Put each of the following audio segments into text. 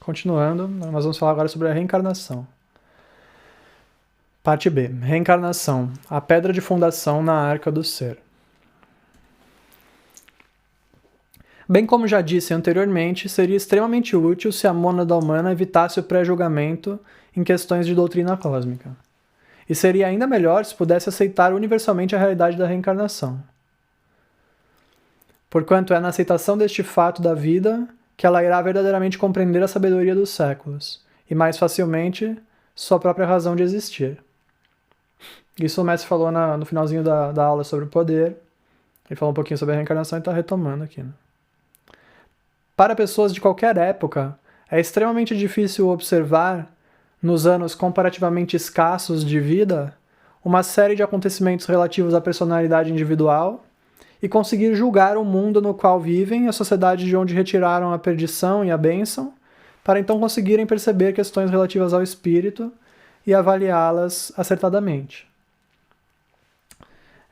Continuando, nós vamos falar agora sobre a reencarnação. Parte B. Reencarnação. A pedra de fundação na arca do ser. Bem como já disse anteriormente, seria extremamente útil se a mônada humana evitasse o pré-julgamento em questões de doutrina cósmica. E seria ainda melhor se pudesse aceitar universalmente a realidade da reencarnação. Porquanto é na aceitação deste fato da vida que ela irá verdadeiramente compreender a sabedoria dos séculos, e mais facilmente sua própria razão de existir. Isso o mestre falou no finalzinho da aula sobre o poder. Ele falou um pouquinho sobre a reencarnação e está retomando aqui. Né? Para pessoas de qualquer época, é extremamente difícil observar, nos anos comparativamente escassos de vida, uma série de acontecimentos relativos à personalidade individual e conseguir julgar o mundo no qual vivem, a sociedade de onde retiraram a perdição e a bênção, para então conseguirem perceber questões relativas ao espírito e avaliá-las acertadamente.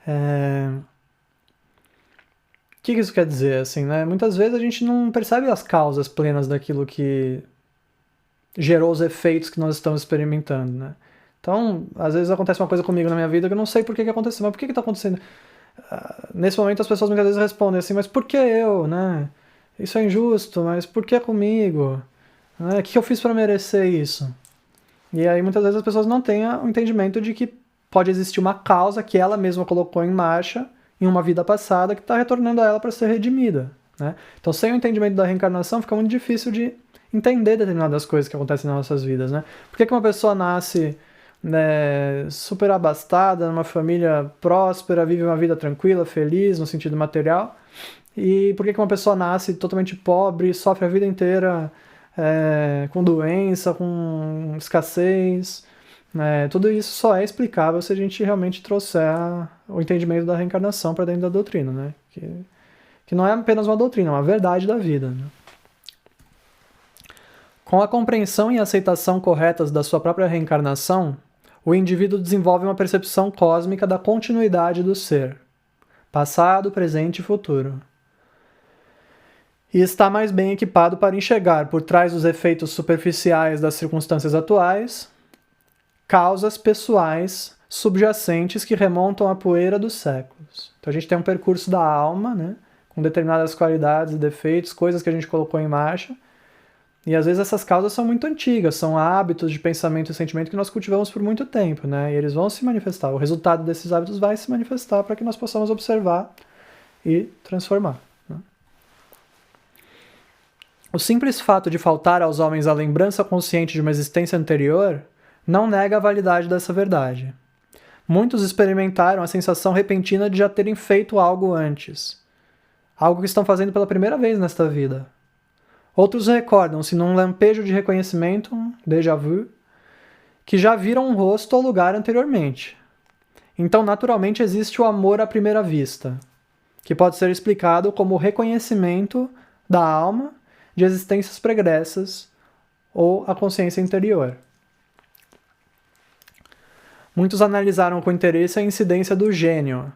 O que isso quer dizer? Assim, né? Muitas vezes a gente não percebe as causas plenas daquilo que gerou os efeitos que nós estamos experimentando. Né? Então, às vezes acontece uma coisa comigo na minha vida que eu não sei por que aconteceu, mas por que está acontecendo? Nesse momento as pessoas muitas vezes respondem assim, mas por que eu? Né? Isso é injusto, mas por que comigo? Né? O que eu fiz para merecer isso? E aí muitas vezes as pessoas não têm o entendimento de que pode existir uma causa que ela mesma colocou em marcha em uma vida passada que está retornando a ela para ser redimida. Né? Então, sem o entendimento da reencarnação, fica muito difícil de entender determinadas coisas que acontecem nas nossas vidas. Né? Por que uma pessoa nasce super abastada, numa família próspera, vive uma vida tranquila, feliz, no sentido material, e por que uma pessoa nasce totalmente pobre, sofre a vida inteira com doença, com escassez? Tudo isso só é explicável se a gente realmente trouxer o entendimento da reencarnação para dentro da doutrina, né? Que não é apenas uma doutrina, é uma verdade da vida. Né? Com a compreensão e aceitação corretas da sua própria reencarnação, o indivíduo desenvolve uma percepção cósmica da continuidade do ser, passado, presente e futuro. E está mais bem equipado para enxergar, por trás dos efeitos superficiais das circunstâncias atuais, causas pessoais subjacentes que remontam à poeira dos séculos. Então a gente tem um percurso da alma, né, com determinadas qualidades e defeitos, coisas que a gente colocou em marcha, e às vezes essas causas são muito antigas, são hábitos de pensamento e sentimento que nós cultivamos por muito tempo, né, e eles vão se manifestar. O resultado desses hábitos vai se manifestar para que nós possamos observar e transformar. Né? O simples fato de faltar aos homens a lembrança consciente de uma existência anterior não nega a validade dessa verdade. Muitos experimentaram a sensação repentina de já terem feito algo antes. Algo que estão fazendo pela primeira vez nesta vida. Outros recordam-se num lampejo de reconhecimento, um déjà vu, que já viram um rosto ou lugar anteriormente. Então, naturalmente, existe o amor à primeira vista, que pode ser explicado como o reconhecimento da alma de existências pregressas ou a consciência interior. Muitos analisaram com interesse a incidência do gênio,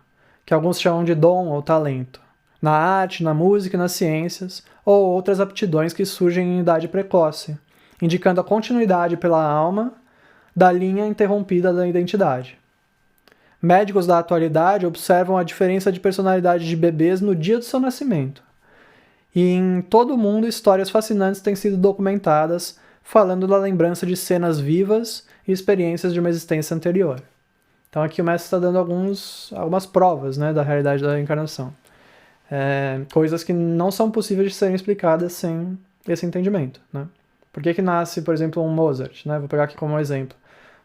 que alguns chamam de dom ou talento, na arte, na música e nas ciências, ou outras aptidões que surgem em idade precoce, indicando a continuidade pela alma da linha interrompida da identidade. Médicos da atualidade observam a diferença de personalidade de bebês no dia do seu nascimento. E em todo o mundo, histórias fascinantes têm sido documentadas falando da lembrança de cenas vivas e experiências de uma existência anterior. Então aqui o mestre está dando algumas provas, né, da realidade da reencarnação. Coisas que não são possíveis de serem explicadas sem esse entendimento. Né? Por que nasce, por exemplo, um Mozart? Né? Vou pegar aqui como exemplo.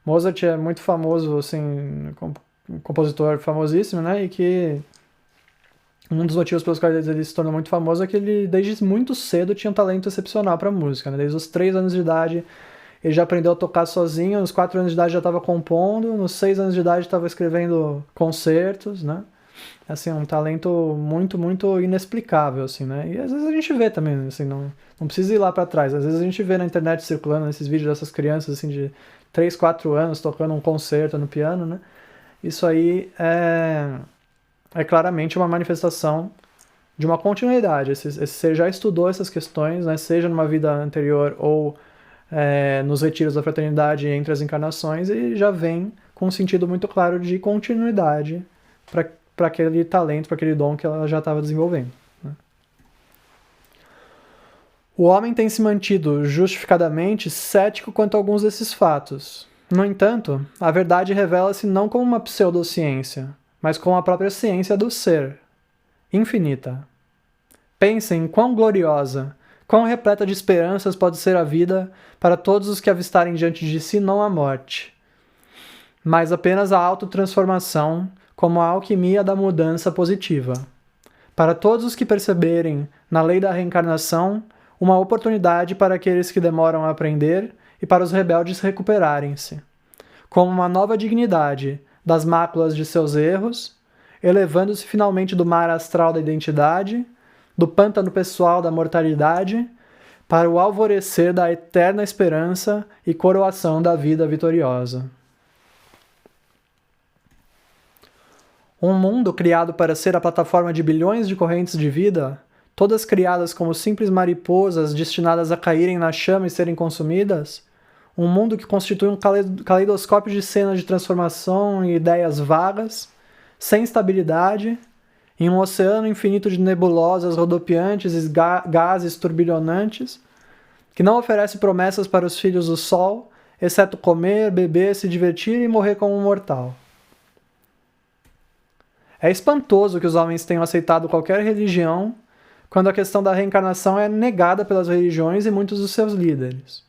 Mozart é muito famoso, assim, um compositor famosíssimo, né? E que um dos motivos pelos quais ele se tornou muito famoso é que ele, desde muito cedo, tinha um talento excepcional para música. Né? Desde os 3 anos de idade, ele já aprendeu a tocar sozinho, nos 4 anos de idade já estava compondo, nos 6 anos de idade estava escrevendo concertos, né? Assim, um talento muito, muito inexplicável, assim, né? E às vezes a gente vê também, assim, não precisa ir lá para trás. Às vezes a gente vê na internet circulando esses vídeos dessas crianças, assim, de 3, 4 anos tocando um concerto no piano, né? Isso aí é claramente uma manifestação de uma continuidade. Esse ser já estudou essas questões, né, seja numa vida anterior ou nos retiros da fraternidade entre as encarnações, e já vem com um sentido muito claro de continuidade para aquele talento, para aquele dom que ela já estava desenvolvendo. Né? O homem tem se mantido justificadamente cético quanto a alguns desses fatos. No entanto, a verdade revela-se não como uma pseudociência, mas como a própria ciência do ser, infinita. Pensem quão gloriosa, quão repleta de esperanças pode ser a vida para todos os que avistarem diante de si não a morte, mas apenas a autotransformação como a alquimia da mudança positiva. Para todos os que perceberem, na lei da reencarnação, uma oportunidade para aqueles que demoram a aprender e para os rebeldes recuperarem-se, como uma nova dignidade das máculas de seus erros, elevando-se finalmente do mar astral da identidade, do pântano pessoal da mortalidade, para o alvorecer da eterna esperança e coroação da vida vitoriosa. Um mundo criado para ser a plataforma de bilhões de correntes de vida, todas criadas como simples mariposas destinadas a caírem na chama e serem consumidas, um mundo que constitui um caleidoscópio de cenas de transformação e ideias vagas, sem estabilidade, em um oceano infinito de nebulosas rodopiantes e gases turbilhonantes, que não oferece promessas para os filhos do sol, exceto comer, beber, se divertir e morrer como um mortal. É espantoso que os homens tenham aceitado qualquer religião quando a questão da reencarnação é negada pelas religiões e muitos dos seus líderes.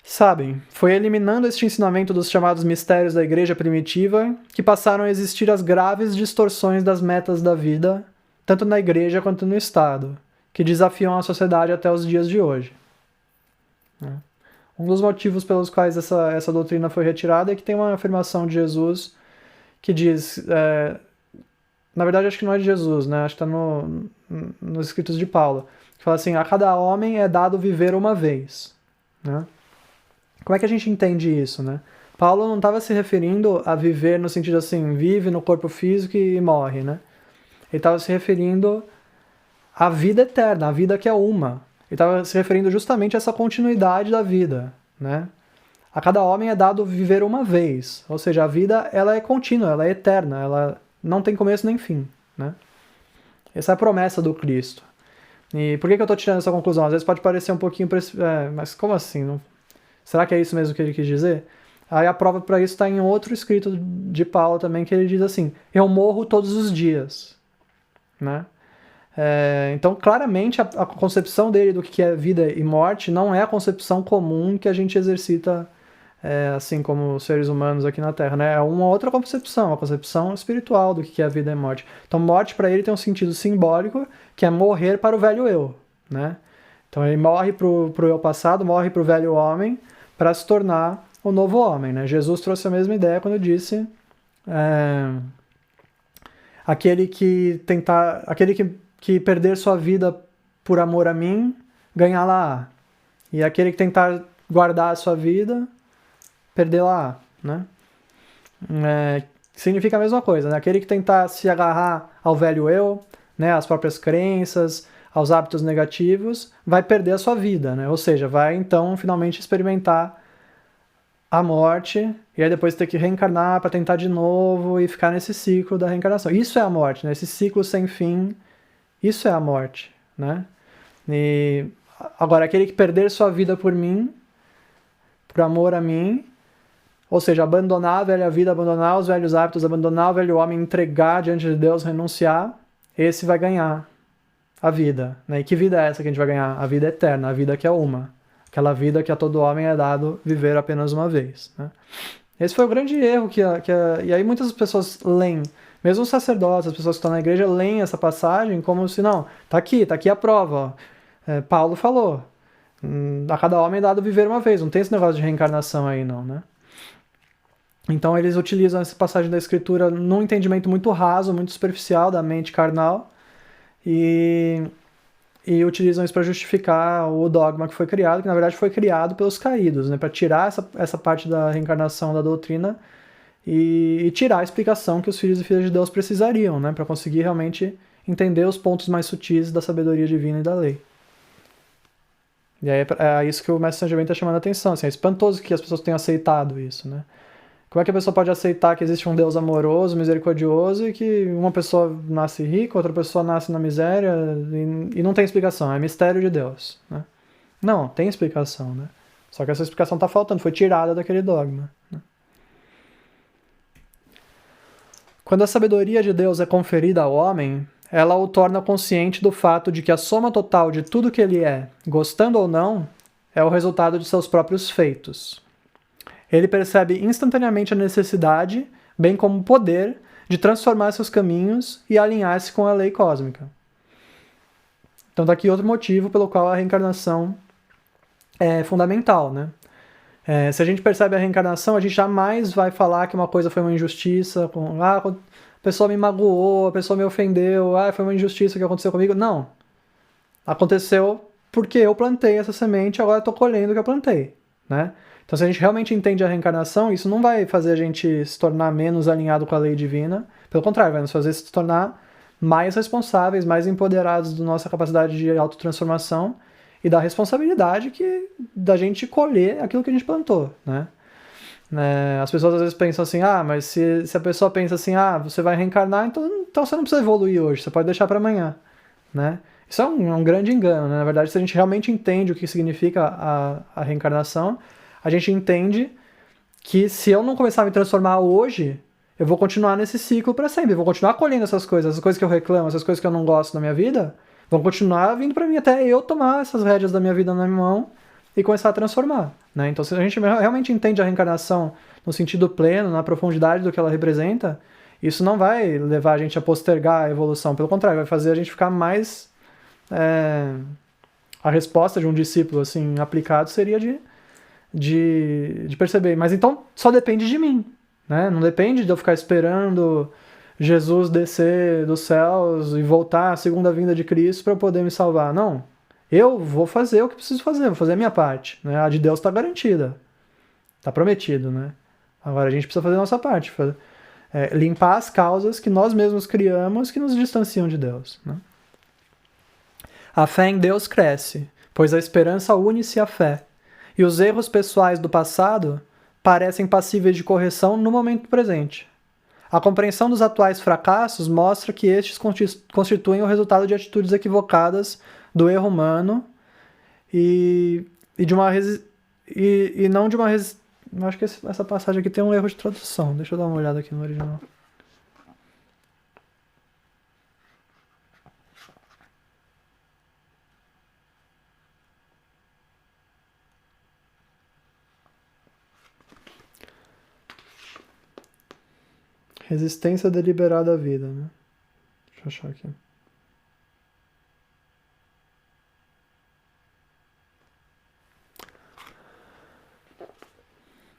Sabem, foi eliminando este ensinamento dos chamados mistérios da igreja primitiva que passaram a existir as graves distorções das metas da vida, tanto na igreja quanto no Estado, que desafiam a sociedade até os dias de hoje. Um dos motivos pelos quais essa doutrina foi retirada é que tem uma afirmação de Jesus que diz, na verdade acho que não é de Jesus, né? Acho que está nos escritos de Paulo, que fala assim, a cada homem é dado viver uma vez. Né? Como é que a gente entende isso? Né? Paulo não estava se referindo a viver no sentido assim, vive no corpo físico e morre. Né? Ele estava se referindo à vida eterna, à vida que é uma. Ele estava se referindo justamente a essa continuidade da vida. Né? A cada homem é dado viver uma vez, ou seja, a vida ela é contínua, ela é eterna, ela não tem começo nem fim. Né? Essa é a promessa do Cristo. E por que eu estou tirando essa conclusão? Às vezes pode parecer um pouquinho... mas como assim? Não... Será que é isso mesmo que ele quis dizer? Aí a prova para isso está em outro escrito de Paulo também, que ele diz assim, eu morro todos os dias. Né? Então, claramente, a concepção dele do que é vida e morte não é a concepção comum que a gente exercita assim como seres humanos aqui na Terra, né? É uma outra concepção, a concepção espiritual do que é vida e morte. Então, morte para ele tem um sentido simbólico, que é morrer para o velho eu, né? Então, ele morre para o eu passado, morre para o velho homem, para se tornar o novo homem, né? Jesus trouxe a mesma ideia quando disse aquele que perder sua vida por amor a mim, ganhá-la-á. E aquele que tentar guardar a sua vida, perdê-la-á, né? Significa a mesma coisa, né? Aquele que tentar se agarrar ao velho eu, né, às próprias crenças, aos hábitos negativos, vai perder a sua vida, né? Ou seja, vai então finalmente experimentar a morte e aí depois ter que reencarnar para tentar de novo e ficar nesse ciclo da reencarnação. Isso é a morte, né? Esse ciclo sem fim, isso é a morte, né? E agora, aquele que perder sua vida por mim, por amor a mim, ou seja, abandonar a velha vida, abandonar os velhos hábitos, abandonar o velho homem, entregar diante de Deus, renunciar, esse vai ganhar a vida. Né? E que vida é essa que a gente vai ganhar? A vida eterna, a vida que é uma. Aquela vida que a todo homem é dado viver apenas uma vez. Né? Esse foi o grande erro e aí muitas pessoas leem, mesmo os sacerdotes, as pessoas que estão na igreja, leem essa passagem como se, não, tá aqui a prova. Paulo falou, a cada homem é dado viver uma vez, não tem esse negócio de reencarnação aí não, né? Então eles utilizam essa passagem da escritura num entendimento muito raso, muito superficial da mente carnal e utilizam isso para justificar o dogma que foi criado, que na verdade foi criado pelos caídos, né? Para tirar essa parte da reencarnação da doutrina e tirar a explicação que os filhos e filhas de Deus precisariam, né? Para conseguir realmente entender os pontos mais sutis da sabedoria divina e da lei. E aí é isso que o Mestre Saint Germain está chamando a atenção. Assim, é espantoso que as pessoas tenham aceitado isso, né? Como é que a pessoa pode aceitar que existe um Deus amoroso, misericordioso, e que uma pessoa nasce rica, outra pessoa nasce na miséria, e não tem explicação, é mistério de Deus, né? Não, tem explicação, né? Só que essa explicação está faltando, foi tirada daquele dogma, né? Quando a sabedoria de Deus é conferida ao homem, ela o torna consciente do fato de que a soma total de tudo que ele é, gostando ou não, é o resultado de seus próprios feitos. Ele percebe instantaneamente a necessidade, bem como o poder, de transformar seus caminhos e alinhar-se com a lei cósmica. Então, daqui outro motivo pelo qual a reencarnação é fundamental, né? Se a gente percebe a reencarnação, a gente jamais vai falar que uma coisa foi uma injustiça, a pessoa me magoou, a pessoa me ofendeu, foi uma injustiça que aconteceu comigo. Não. Aconteceu porque eu plantei essa semente, agora estou colhendo o que eu plantei, né? Então, se a gente realmente entende a reencarnação, isso não vai fazer a gente se tornar menos alinhado com a lei divina. Pelo contrário, vai nos fazer se tornar mais responsáveis, mais empoderados da nossa capacidade de autotransformação e da responsabilidade da gente colher aquilo que a gente plantou, né? As pessoas às vezes pensam assim, mas se a pessoa pensa assim, você vai reencarnar, então você não precisa evoluir hoje, você pode deixar para amanhã, né? Isso é um grande engano, né? Na verdade, se a gente realmente entende o que significa a reencarnação, a gente entende que se eu não começar a me transformar hoje, eu vou continuar nesse ciclo para sempre. Eu vou continuar colhendo essas coisas que eu reclamo, essas coisas que eu não gosto na minha vida, vão continuar vindo para mim até eu tomar essas rédeas da minha vida na minha mão e começar a transformar, né? Então, se a gente realmente entende a reencarnação no sentido pleno, na profundidade do que ela representa, isso não vai levar a gente a postergar a evolução. Pelo contrário, vai fazer a gente ficar mais... A resposta de um discípulo assim, aplicado seria de perceber. Mas então só depende de mim, né? Não depende de eu ficar esperando Jesus descer dos céus e voltar à segunda vinda de Cristo para eu poder me salvar. Não. Eu vou fazer o que preciso fazer, vou fazer a minha parte, né? A de Deus está garantida. Está prometido, né? Agora a gente precisa fazer a nossa parte. Limpar as causas que nós mesmos criamos que nos distanciam de Deus, né? A fé em Deus cresce, pois a esperança une-se à fé. E os erros pessoais do passado parecem passíveis de correção no momento presente. A compreensão dos atuais fracassos mostra que estes constituem o resultado de atitudes equivocadas do erro humano e não de uma acho que essa passagem aqui tem um erro de tradução. Deixa eu dar uma olhada aqui no original. Resistência deliberada à vida, né? Deixa eu achar aqui.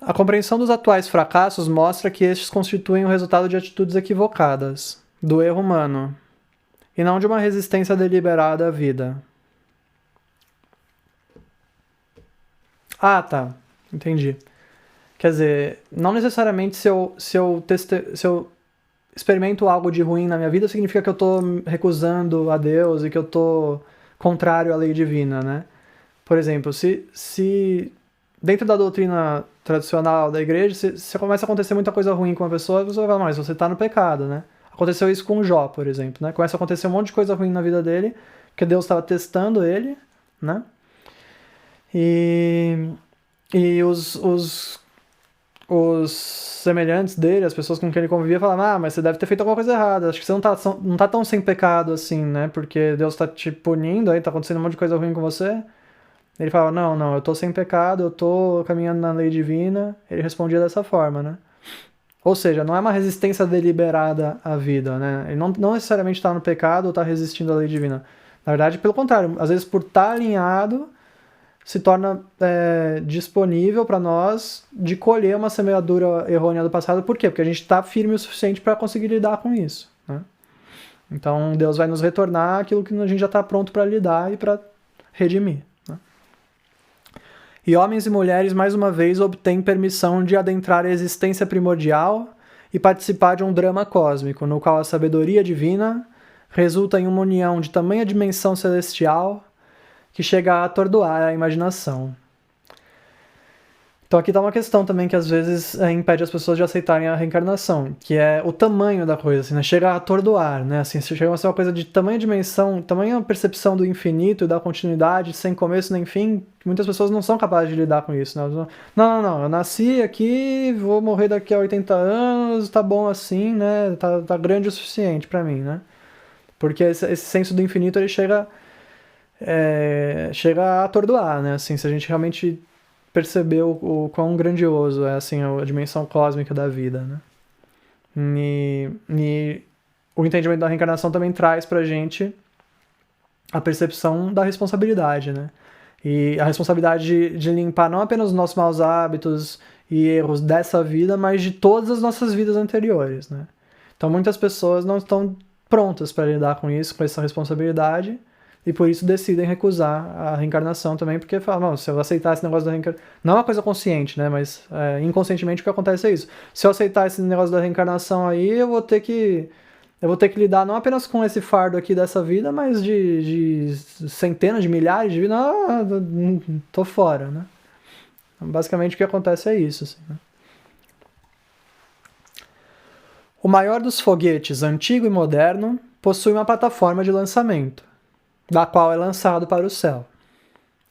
A compreensão dos atuais fracassos mostra que estes constituem o resultado de atitudes equivocadas, do erro humano, e não de uma resistência deliberada à vida. Tá. Entendi. Quer dizer, não necessariamente se eu experimento algo de ruim na minha vida, significa que eu estou recusando a Deus e que eu estou contrário à lei divina, né? Por exemplo, se dentro da doutrina tradicional da igreja, se começa a acontecer muita coisa ruim com uma pessoa, você vai falar, mas você está no pecado, né? Aconteceu isso com Jó, por exemplo, né? Começa a acontecer um monte de coisa ruim na vida dele, porque Deus estava testando ele, né? E os semelhantes dele, as pessoas com quem ele convivia, falavam, mas você deve ter feito alguma coisa errada, acho que você não tá tão sem pecado assim, né? Porque Deus tá te punindo, aí tá acontecendo um monte de coisa ruim com você. Ele falava, não, eu tô sem pecado, eu tô caminhando na lei divina. Ele respondia dessa forma, né? Ou seja, não é uma resistência deliberada à vida, né? Ele não necessariamente tá no pecado ou tá resistindo à lei divina. Na verdade, pelo contrário, às vezes por estar alinhado, se torna disponível para nós de colher uma semeadura errônea do passado. Por quê? Porque a gente está firme o suficiente para conseguir lidar com isso, né? Então, Deus vai nos retornar aquilo que a gente já está pronto para lidar e para redimir, né? E homens e mulheres, mais uma vez, obtêm permissão de adentrar a existência primordial e participar de um drama cósmico, no qual a sabedoria divina resulta em uma união de tamanha dimensão celestial que chega a atordoar a imaginação. Então aqui está uma questão também que às vezes impede as pessoas de aceitarem a reencarnação, que é o tamanho da coisa, assim, né? Chega a atordoar, né? Assim, chega a ser uma coisa de tamanha dimensão, tamanha percepção do infinito e da continuidade, sem começo nem fim, que muitas pessoas não são capazes de lidar com isso, né? Não, eu nasci aqui, vou morrer daqui a 80 anos, tá bom assim, né? Tá grande o suficiente para mim, né? Porque esse senso do infinito, ele chega a atordoar, né? Assim, se a gente realmente perceber o quão grandioso é, assim, a dimensão cósmica da vida, né? E o entendimento da reencarnação também traz pra gente a percepção da responsabilidade, né? E a responsabilidade de limpar não apenas os nossos maus hábitos e erros dessa vida, mas de todas as nossas vidas anteriores, né? Então muitas pessoas não estão prontas para lidar com isso, com essa responsabilidade, e por isso decidem recusar a reencarnação também, porque falam, não, se eu aceitar esse negócio da reencarnação... Não é uma coisa consciente, né? Mas inconscientemente o que acontece é isso. Se eu aceitar esse negócio da reencarnação aí, eu vou ter que lidar não apenas com esse fardo aqui dessa vida, mas de centenas de milhares de vidas. Tô fora, né? Basicamente o que acontece é isso, assim, né? O maior dos foguetes, antigo e moderno, possui uma plataforma de lançamento, da qual é lançado para o céu.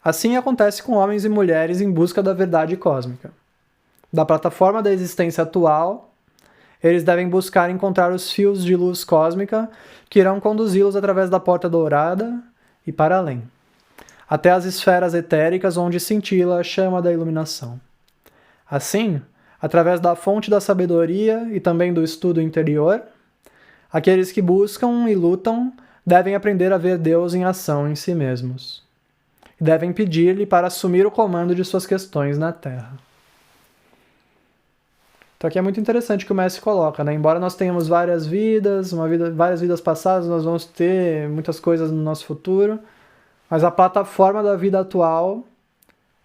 Assim acontece com homens e mulheres em busca da verdade cósmica. Da plataforma da existência atual, eles devem buscar encontrar os fios de luz cósmica que irão conduzi-los através da porta dourada e para além, até as esferas etéricas onde cintila a chama da iluminação. Assim, através da fonte da sabedoria e também do estudo interior, aqueles que buscam e lutam devem aprender a ver Deus em ação em si mesmos. E devem pedir-lhe para assumir o comando de suas questões na Terra. Então aqui é muito interessante o que o Mestre coloca, né? Embora nós tenhamos várias vidas, várias vidas passadas, nós vamos ter muitas coisas no nosso futuro, mas a plataforma da vida atual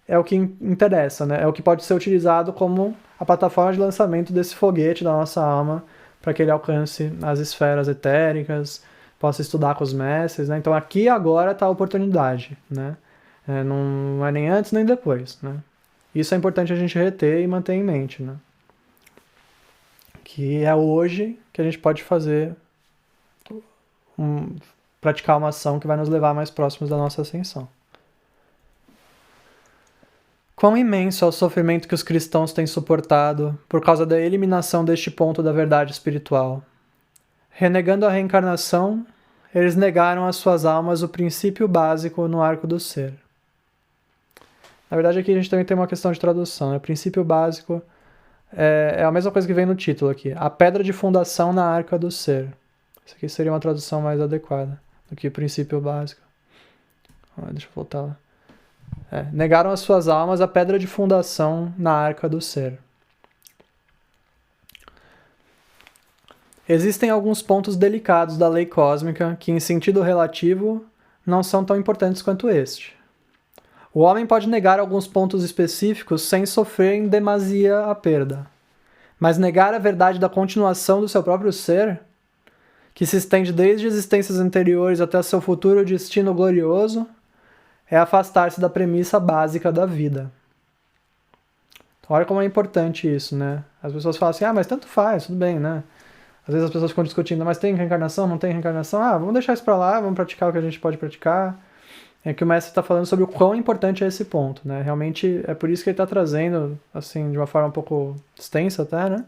é o que interessa, né? É o que pode ser utilizado como a plataforma de lançamento desse foguete da nossa alma para que ele alcance as esferas etéricas, possa estudar com os mestres, né? Então aqui agora está a oportunidade, né? Não é nem antes nem depois, né? Isso é importante a gente reter e manter em mente, né? Que é hoje que a gente pode praticar uma ação que vai nos levar mais próximos da nossa ascensão. Quão imenso é o sofrimento que os cristãos têm suportado por causa da eliminação deste ponto da verdade espiritual. Renegando a reencarnação, eles negaram às suas almas o princípio básico no arco do ser. Na verdade, aqui a gente também tem uma questão de tradução, né? O princípio básico é a mesma coisa que vem no título aqui. A pedra de fundação na arca do ser. Isso aqui seria uma tradução mais adequada do que o princípio básico. Deixa eu voltar lá. Negaram às suas almas a pedra de fundação na arca do ser. Existem alguns pontos delicados da lei cósmica que, em sentido relativo, não são tão importantes quanto este. O homem pode negar alguns pontos específicos sem sofrer em demasia a perda. Mas negar a verdade da continuação do seu próprio ser, que se estende desde existências anteriores até seu futuro destino glorioso, é afastar-se da premissa básica da vida. Então, olha como é importante isso, né? As pessoas falam assim, mas tanto faz, tudo bem, né? Às vezes as pessoas ficam discutindo, mas tem reencarnação, não tem reencarnação? Vamos deixar isso pra lá, vamos praticar o que a gente pode praticar. É que o mestre está falando sobre o quão importante é esse ponto, né? Realmente é por isso que ele está trazendo, assim, de uma forma um pouco extensa até, né?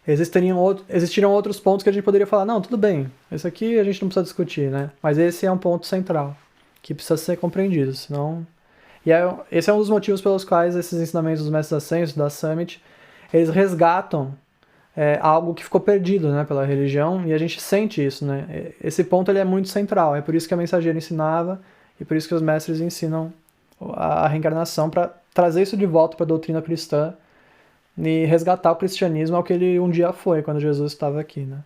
Existiriam outros pontos que a gente poderia falar, não, tudo bem, esse aqui a gente não precisa discutir, né? Mas esse é um ponto central, que precisa ser compreendido, senão... esse é um dos motivos pelos quais esses ensinamentos dos Mestres Ascensos, da Summit, eles resgatam algo que ficou perdido, né, pela religião, e a gente sente isso, né? Esse ponto ele é muito central, é por isso que a mensageira ensinava, e por isso que os mestres ensinam a reencarnação, para trazer isso de volta para a doutrina cristã, e resgatar o cristianismo ao que ele um dia foi, quando Jesus estava aqui, né?